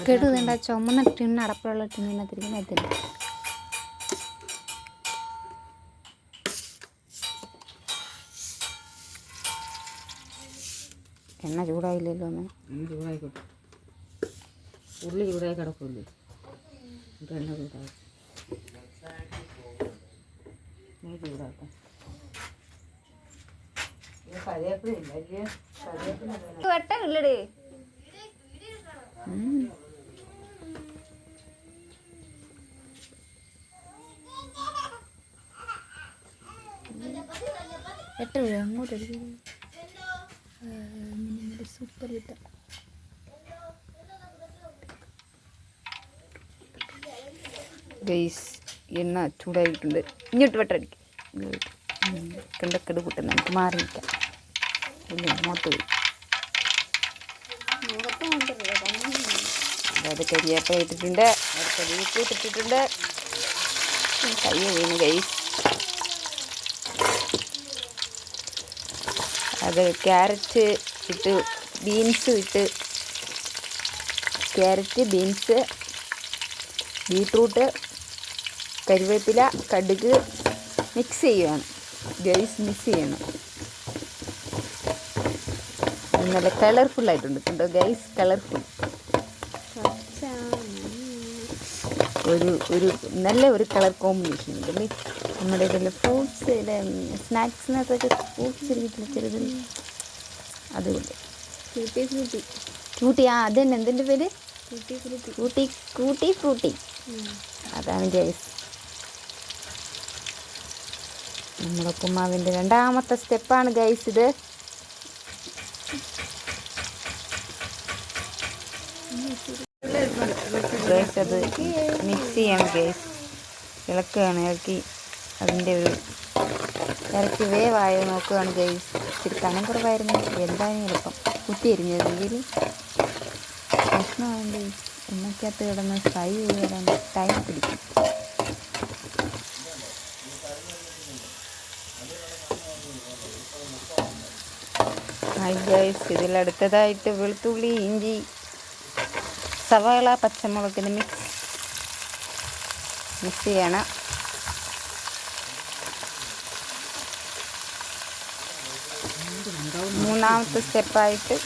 കേട്ടുതേണ്ട ചുമന്ന ടിന്ന് അടപ്പുള്ള ടിന്നിനകത്തിരിക്കുന്ന അതില്ല. എണ്ണ ചൂടായില്ലല്ലോ ഒന്ന്. ചൂടായിക്കോട്ടെ. ഉള്ളി ചൂടായി കിടക്കില്ലേ, എണ്ണ ചൂടായി ചൂടാക്കാം. വെട്ടമില്ലടേ. എട്ട് അങ്ങോട്ട് സൂപ്പർ കിട്ടാം. ഗൈസ് എണ്ണ ചൂടായിട്ടുണ്ട്. ഇങ്ങോട്ട് വെട്ടടിക്കും. കണ്ടക്കട് കൂട്ടുന്ന നമുക്ക് മാറി നിൽക്കാം. ഇല്ല അങ്ങോട്ട് പോയി. അതായത് കരിയേപ്പ ഇട്ടിട്ടുണ്ട്, അടുത്ത ബീറ്റ്റൂട്ട് ഇട്ടിട്ടുണ്ട്. കൈ വീണ് ഗൈസ്. അത് ക്യാരറ്റ് ഇട്ട്, ബീൻസ് ഇട്ട്, ക്യാരറ്റ്, ബീൻസ്, ബീറ്റ്റൂട്ട്, കരിവേപ്പില, കടുക് മിക്സ് ചെയ്യുകയാണ് ഗൈസ്. മിക്സ് ചെയ്യണം. നല്ല കളർഫുള്ളായിട്ടുണ്ട് കണ്ടോ ഗൈസ്. കളർഫുൾ ഒരു നല്ല ഒരു കളർ കോമ്പിനേഷൻ ഉണ്ട്. നമ്മുടെ ഇതിൽ ഫ്രൂട്ട്സ് സ്നാക്സിനകത്തൊക്കെ ഫ്രൂട്ട്സ് ഇരിക്കത്തില്ല ചെറുത്, അതുകൊണ്ട് ഫ്രൂട്ടി. അത് തന്നെ എന്തിൻ്റെ പേര്? ഫ്രൂട്ടി. അതാണ് ഗൈസ് നമ്മുടെ ഉപ്പുമാവിൻ്റെ രണ്ടാമത്തെ സ്റ്റെപ്പാണ് ഗൈസ് ഇത്. ഗൈസ് അത് മിക്സ് ചെയ്യണം ഗൈസ്. ഇളക്കുകയാണ്. ഇളക്കി അതിൻ്റെ ഒരു ഇറക്കി വേവായോ നോക്കുകയാണ് ഗൈസ്. ഇച്ചിരി കനം കുറവായിരുന്നു, എന്തായാലും എളുപ്പം കുത്തി എരിഞ്ഞത് ഇതിൽ പ്രശ്നമായത് എണ്ണയ്ക്കകത്ത് കിടന്ന് ഫ്രൈ ചെയ്ത് വരാൻ ടൈം പിടിക്കും. ഗൈസ് ഇതിലടുത്തതായിട്ട് വെളുത്തുള്ളി, ഇഞ്ചി, സവാള, പച്ചമുളകിന് മിക്സ് ചെയ്യണം. മൂന്നാമത്തെ സ്റ്റെപ്പായിട്ട്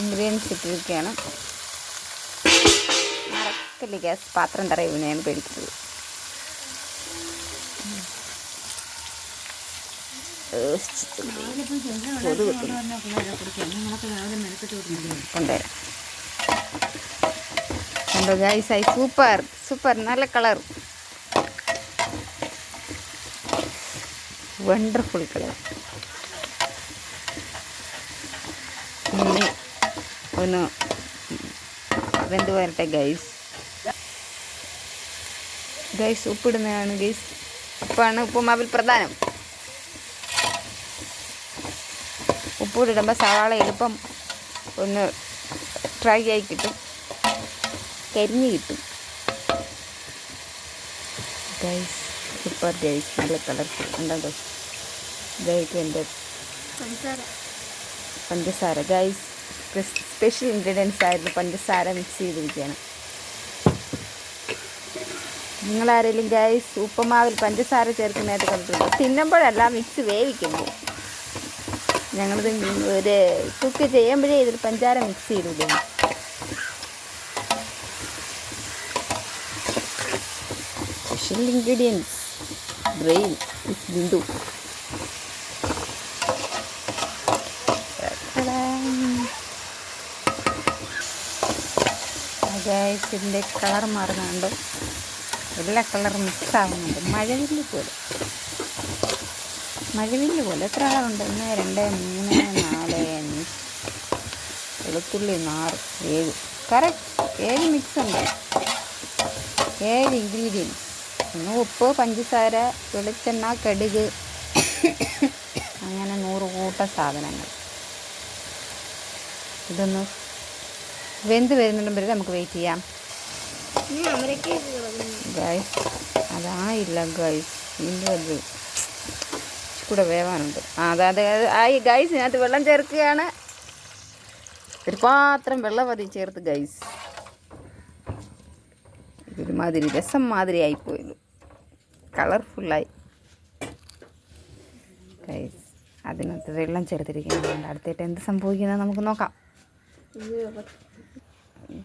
ഇൻഗ്രീഡിയൻസ് ഇട്ടിരിക്കുകയാണ്. മറക്കല്ലേ ഗ്യാസ്, പാത്രം തറയുന്നതാണ് പേടിക്കുന്നത്. കണ്ടോ ഗൈസ്, ആയി സൂപ്പർ നല്ല കളർ, വണ്ടർഫുൾ കളർ. ഇനി ഒന്ന് വെന്ത് വരട്ടെ ഗൈസ്. ഉപ്പിടുന്നതാണ് ഗൈസ്. ഉപ്പാണ് ഉപ്പുമാവിൽ പ്രധാനം. ഉപ്പൂടിടുമ്പോൾ സവാള എളുപ്പം ഒന്ന് ഫ്രൈ ആയി കിട്ടും, കരിഞ്ഞ് കിട്ടും ഗൈസ്. സൂപ്പർ ഗൈസ്, നല്ല കളർഫുൾ ഉണ്ടോ ഗൈസ്. എൻ്റെ പഞ്ചസാര ഗൈസ്, സ്പെഷ്യൽ ഇൻഗ്രീഡിയൻസ് ആയിരുന്നു. പഞ്ചസാര മിക്സ് ചെയ്തിരിക്കുകയാണ്. നിങ്ങളാരെങ്കിലും ഗൈസ് ഉപ്പുമാവിൽ പഞ്ചസാര ചേർക്കുന്നതായിട്ട് കണ്ടിട്ടുണ്ടോ? തിന്നുമ്പോഴല്ല, മിക്സ് വേവിക്കുന്നു. ഞങ്ങളിത് ഒരു കുക്ക് ചെയ്യുമ്പോഴേ ഇതിൽ പഞ്ചാര മിക്സ് ചെയ്തിടുന്നു. Special ingredients brain is Bindu. ഇതിൻ്റെ കളർ മാറുന്നുണ്ട്, എല്ലാ കളറും മിക്സ് ആവുന്നുണ്ട്. മഴവില്ല് പോലെ എത്ര കളറുണ്ട്? 1, 2, 3, 4, 5, വെളുത്തുള്ളി 6, 7, കറക്റ്റ് 7 മിക്സ് ഉണ്ട്. 7 ഇൻഗ്രീഡിയൻസ്. പിന്നെ ഉപ്പ്, പഞ്ചസാര, വെളിച്ചെണ്ണ, കടുക്, അങ്ങനെ 100 കൂട്ടം സാധനങ്ങൾ. ഇതൊന്ന് വെന്ത് വരുന്നുണ്ടെങ്കിൽ നമുക്ക് വെയിറ്റ് ചെയ്യാം ഗൈസ്. അതായില്ല ഗൈസ്, വീണ്ടും അത് കൂടെ വേവാനുണ്ട്. അതായത് ആയി ഗൈസ്. ഇതിനകത്ത് വെള്ളം ചേർക്കുകയാണ്. ഒരു പാത്രം വെള്ളം മതി ചേർത്ത് ഗൈസ്. ഇതൊരുമാതിരി രസം മാതിരി ആയിപ്പോയത്, കളർഫുള്ളായി ഗൈസ്. അതിനകത്ത് വെള്ളം ചേർത്തിരിക്കുന്നുണ്ട്. അടുത്തായിട്ട് എന്ത് സംഭവിക്കുന്നത് നമുക്ക് നോക്കാം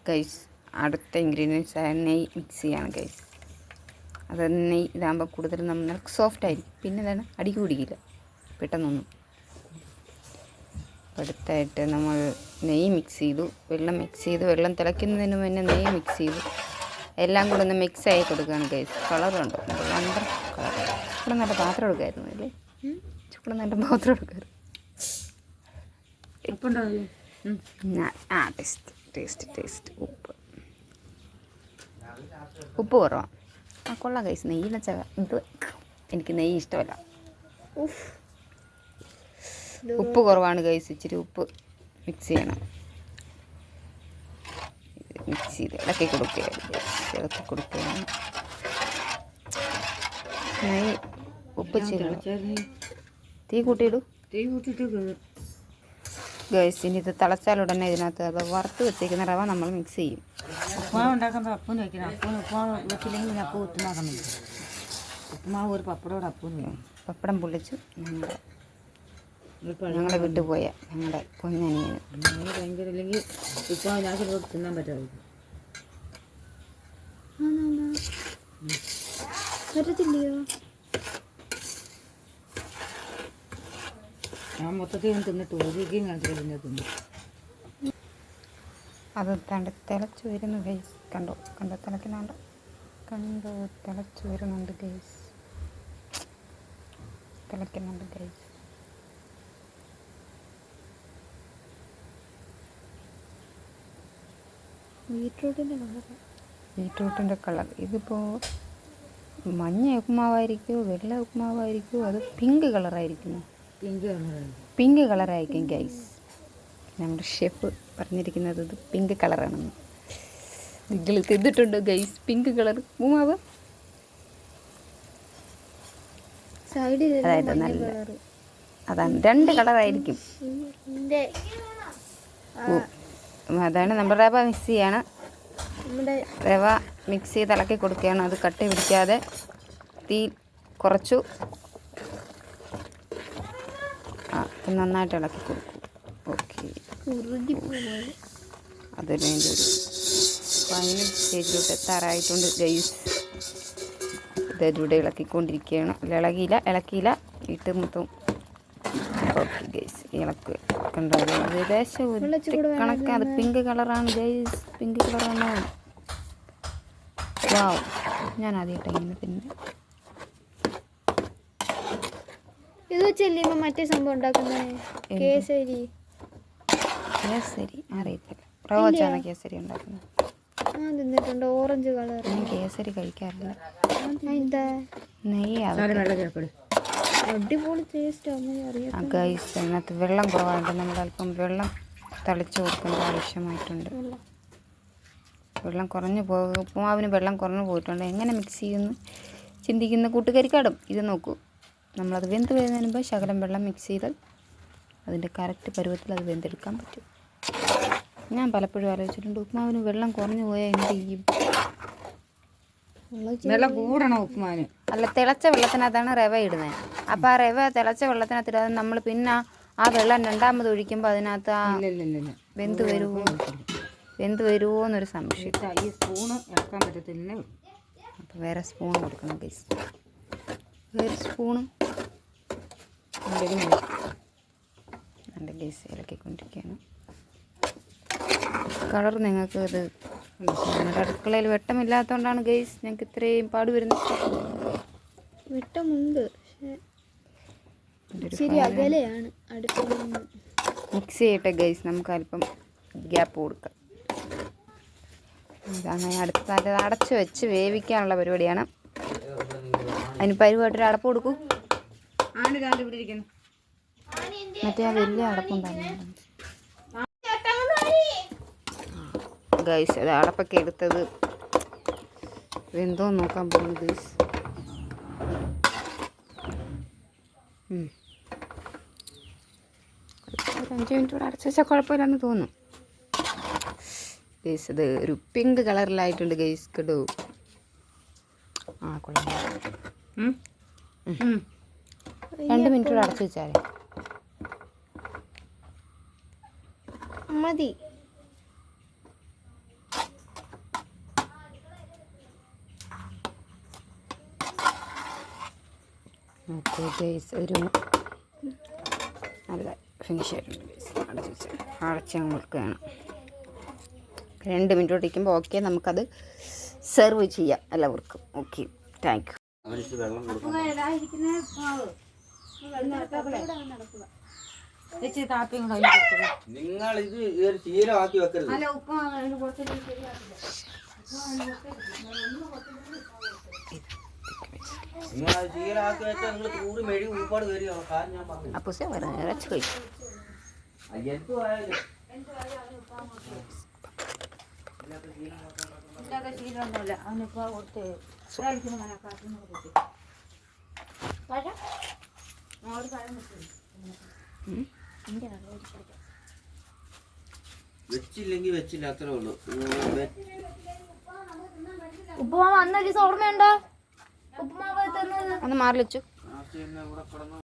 ഗൈസ്. അടുത്ത ഇൻഗ്രീഡിയൻസ് നെയ്യ് മിക്സ് ചെയ്യാണ് ഗൈസ്. അത് നെയ്യ് ഇതാകുമ്പോൾ കൂടുതൽ നമ്മൾ സോഫ്റ്റ് ആയിരിക്കും. പിന്നെ എന്താണ്, അടിക്ക് പിടിക്കില്ല പെട്ടെന്നൊന്നും. അടുത്തായിട്ട് നമ്മൾ നെയ്യ് മിക്സ് ചെയ്തു, വെള്ളം മിക്സ് ചെയ്തു. വെള്ളം തിളയ്ക്കുന്നതിന് മുന്നേ നെയ്യ് മിക്സ് ചെയ്തു. എല്ലാം കൂടെ ഒന്ന് മിക്സ് ആയി കൊടുക്കുകയാണ് ഗൈസ്. കളറുണ്ടോ, wonder colour. ഇവിടെ നല്ല പാത്രം എടുക്കായിരുന്നു അല്ലേ, ചുക്കൂടെ നല്ല പാത്രം എടുക്കായിരുന്നു. Taste taste taste. ഉപ്പ് കുറവാണ്. കൊള്ളാം ഗൈസ്. നെയ്യിലെ ചക ഇത് എനിക്ക് നെയ്യ് ഇഷ്ടമല്ല. ഉപ്പ് കുറവാണ് ഗൈസ്. ഇച്ചിരി ഉപ്പ് മിക്സ് ചെയ്യണം. മിക്സ് ചെയ്ത് ഇളക്കി കൊടുക്കുകയാണ്, ചേർത്ത് കൊടുക്കുകയാണ്. നെയ്യ് ഉപ്പ് തീ കൂട്ടിയിടും. ഗൈസ് ഇനി ഇത് തിളച്ചാലുടനെ ഇതിനകത്ത് അത് വറുത്ത് വെച്ചേക്കുന്ന റവ നമ്മൾ മിക്സ് ചെയ്യും. ഉപ്പുമാവ് ഉണ്ടാക്കുമ്പോൾ അപ്പൂന് വയ്ക്കണം. അപ്പൂന് ഉപ്പുമാവ് വെച്ചില്ലെങ്കിൽ പിന്നെ അപ്പൂ ഉപ്പുമാക്കുന്നില്ല. ഉപ്പുമാവ് ഒരു പപ്പടോടെ അപ്പൂന് വേണം. പപ്പടം പൊള്ളിച്ചു ഞങ്ങളെ വിട്ടുപോയ ഞങ്ങളുടെ കുഞ്ഞനിയന്. ഭയങ്കര ഇല്ലെങ്കിൽ ഉപ്പുമാവ് ഞാക്കിൽ തിന്നാൻ പറ്റാതിരിക്കും. പറ്റത്തില്ലയോ? ഞാൻ മൊത്തത്തിൽ ഞാൻ തിന്നിട്ട് ഒരിക്കലും കാണിച്ചില്ല. പിന്നെ തിന്നു അത് തിളച്ച് വരുന്നു ഗൈസ്. കണ്ടോ തിളക്കുന്നുണ്ട്, കണ്ടോ തിളച്ച് വരുന്നുണ്ട് ഗൈസ്, തിളയ്ക്കുന്നുണ്ട് ഗൈസ്. ബീട്രൂട്ടിൻ്റെ കളർ ഇതിപ്പോൾ മഞ്ഞ ഉപ്പുമാവായിരിക്കുമോ വെള്ള ഉപ്പുമാവായിരിക്കുമോ അത് പിങ്ക് കളറായിരിക്കുമോ? പിങ്ക് കളറായിരിക്കും ഗൈസ്. നമ്മുടെ ഷെഫ് പറഞ്ഞിരിക്കുന്നത് ഇത് പിങ്ക് കളറാണെന്ന്. നിങ്ങൾ തിന്നിട്ടുണ്ടോ ഗൈസ് പിങ്ക് കളർ ഉപ്പുമാവ്? അതായത് നല്ല അതാണ്, രണ്ട് കളറായിരിക്കും. അതാണ് നമ്മൾ റവ മിക്സ് ചെയ്യാണ്. റവ മിക്സ് ചെയ്ത് ഇളക്കി കൊടുക്കുകയാണ്. അത് കട്ടി പിടിക്കാതെ തീ കുറച്ചു നന്നായിട്ട് ഇളക്കി കൊടുക്കും. ഓക്കെ, അതൊരു ഒരു ഫൈനൽ സ്റ്റേജിലോട്ട് എത്താറായിട്ടുണ്ട് ഗൈസ്. ഇതിലൂടെ ഇളക്കിക്കൊണ്ടിരിക്കുകയാണ്. ഇളക്കിയില്ല ഇട്ട് മൊത്തം. ഓക്കെ ഗൈസ്, ഇളക്കുക. കണ്ടോ ഏകദേശം കണക്ക്. അത് പിങ്ക് കളറാണ് ഗൈസ്, പിങ്ക് കളറാണ്. വാവ്, ഞാൻ ആദ്യമായിട്ട് ഇങ്ങനെ പിന്നെ ഇത് വെച്ചല്ലേ മറ്റേ സംഭവം ഉണ്ടാക്കുന്നത്? കേസരി അറിയത്തില്ല. റോസാണ് കേസരി ഉണ്ടാക്കുന്നത്. തിന്നിട്ടുണ്ട്. Orange colour. ഞാൻ കേസരി കഴിക്കാറില്ല. അടിപൊളി ടേസ്റ്റ് അറിയാം ഗൈസ്. അതിനകത്ത് വെള്ളം കുറവായിട്ട് നമ്മൾ അല്പം വെള്ളം തളിച്ചു കൊടുക്കേണ്ട ആവശ്യമായിട്ടുണ്ട്. വെള്ളം കുറഞ്ഞു പോകും. ഉപ്പുമാവിന് വെള്ളം കുറഞ്ഞു പോയിട്ടുണ്ട്. എങ്ങനെ മിക്സ് ചെയ്യുന്നു ചിന്തിക്കുന്ന കൂട്ടുകാരിക്കാടും ഇത് നോക്കൂ. നമ്മളത് വെന്ത് വരുന്നതിന് മുമ്പ് ശകലം വെള്ളം മിക്സ് ചെയ്താൽ അതിൻ്റെ കറക്റ്റ് പരുവത്തിൽ അത് വെന്തെടുക്കാൻ പറ്റും. ഞാൻ പലപ്പോഴും ആലോചിച്ചിട്ടുണ്ട്, ഉപ്പുമാവിന് വെള്ളം കുറഞ്ഞു പോയാൽ എന്ത് ചെയ്യും? വെള്ളം കൂടണം ഉപ്പുമാവിന്. അല്ല, തിളച്ച വെള്ളത്തിനകത്താണ് റവ ഇടുന്നത്. അപ്പോൾ ആ റവ തിളച്ച വെള്ളത്തിനകത്ത് ഇടാതെ നമ്മൾ പിന്നെ ആ വെള്ളം രണ്ടാമത് ഒഴിക്കുമ്പോൾ അതിനകത്ത് ആ വെന്ത് വരുമോ എന്നൊരു സംശയം. ഈ സ്പൂണ് ഇളക്കാൻ പറ്റത്തില്ല. അപ്പോൾ വേറെ സ്പൂൺ കൊടുക്കണം ഗൈസ്. വേറെ സ്പൂണ് നല്ല ഗൈസ് ഇളക്കിക്കൊണ്ടിരിക്കുകയാണ്. കളർ നിങ്ങൾക്ക് ഇത് നമ്മുടെ അടുക്കളയിൽ വെട്ടമില്ലാത്തതുകൊണ്ടാണ് ഗൈസ് ഞങ്ങൾക്ക് ഇത്രയും പാട് വരുന്നത്. വെട്ടമുണ്ട്, ശരി അകലെയാണ് അടുത്ത. മിക്സ് ചെയ്യട്ടെ ഗൈസ്, നമുക്ക് അല്പം ഗ്യാപ്പ് കൊടുക്കാം. അങ്ങനെ അടുത്ത അടച്ച് വെച്ച് വേവിക്കാനുള്ള പരിപാടിയാണ്. അതിന് പരിപാടിയൊരു അടപ്പ് കൊടുക്കൂ. മറ്റേ ആ വലിയ അടപ്പുണ്ടായിരുന്നു ഗൈസ്. അത് അടപ്പൊക്കെ എടുത്തത് വെന്തോ നോക്കാൻ പോകുന്നു ഗൈസ്. ഒരു 5 മിനിറ്റ് കൂടെ അടച്ചു വെച്ചാൽ കുഴപ്പമില്ലെന്ന് തോന്നുന്നു. ഗൈസ് ഇത് ഒരു പിങ്ക് കളറിലായിട്ടുണ്ട് ഗൈസ് കേട്ടോ. ആ കൊള്ളാം. 2 മിനിറ്റ് കൂടെ അടച്ചു വെച്ചാലേ മതി. ഓക്കെ ഗൈസ് ഒരു നല്ല ഫിനിഷ് ആയിട്ടുണ്ട് ഗൈസ്. അടച്ചു വെച്ചാൽ അടച്ച് കൊടുക്കുകയാണ്. 2 മിനിറ്റ് ഇരിക്കുമ്പോൾ ഓക്കെ നമുക്കത് സെർവ് ചെയ്യാം എല്ലാവർക്കും. Okay thank you. കാപ്പിയും കൂടെ അതിന് കൊടുത്തത്. നിങ്ങൾ ഇത് ഒരു ശീലമാക്കി വെക്കരുത്. അല്ല ഉപ്പുമാവ് അതിന് കൊടുത്തിട്ട് നിങ്ങൾ അത് ശീലമാക്കി വെച്ചാൽ നിങ്ങൾ കൂടി മെഴി ഉൾപ്പാട് കയറി കാര്യം ഞാൻ പറഞ്ഞു. അപ്പൂസേ ഇറച്ചി കഴിക്കും. എന്തുവായാലും ഇല്ലാത്ത ശീലമൊന്നുമില്ല. അവനിപ്പോൾ കൊടുത്ത് ഒരാഴ്ച മനക്കാട്ടിന് കൊടുത്തു. വെച്ചില്ലെങ്കിൽ വെച്ചില്ല, അത്രേ ഉള്ളൂ. ഉപ്പുമാവ് അന്നൊരു ഓർമ്മയുണ്ടോ? ഉപ്പുമാവ് തന്നത് ഒന്ന് മാറി വെച്ചു. ഇവിടെ കിടന്നു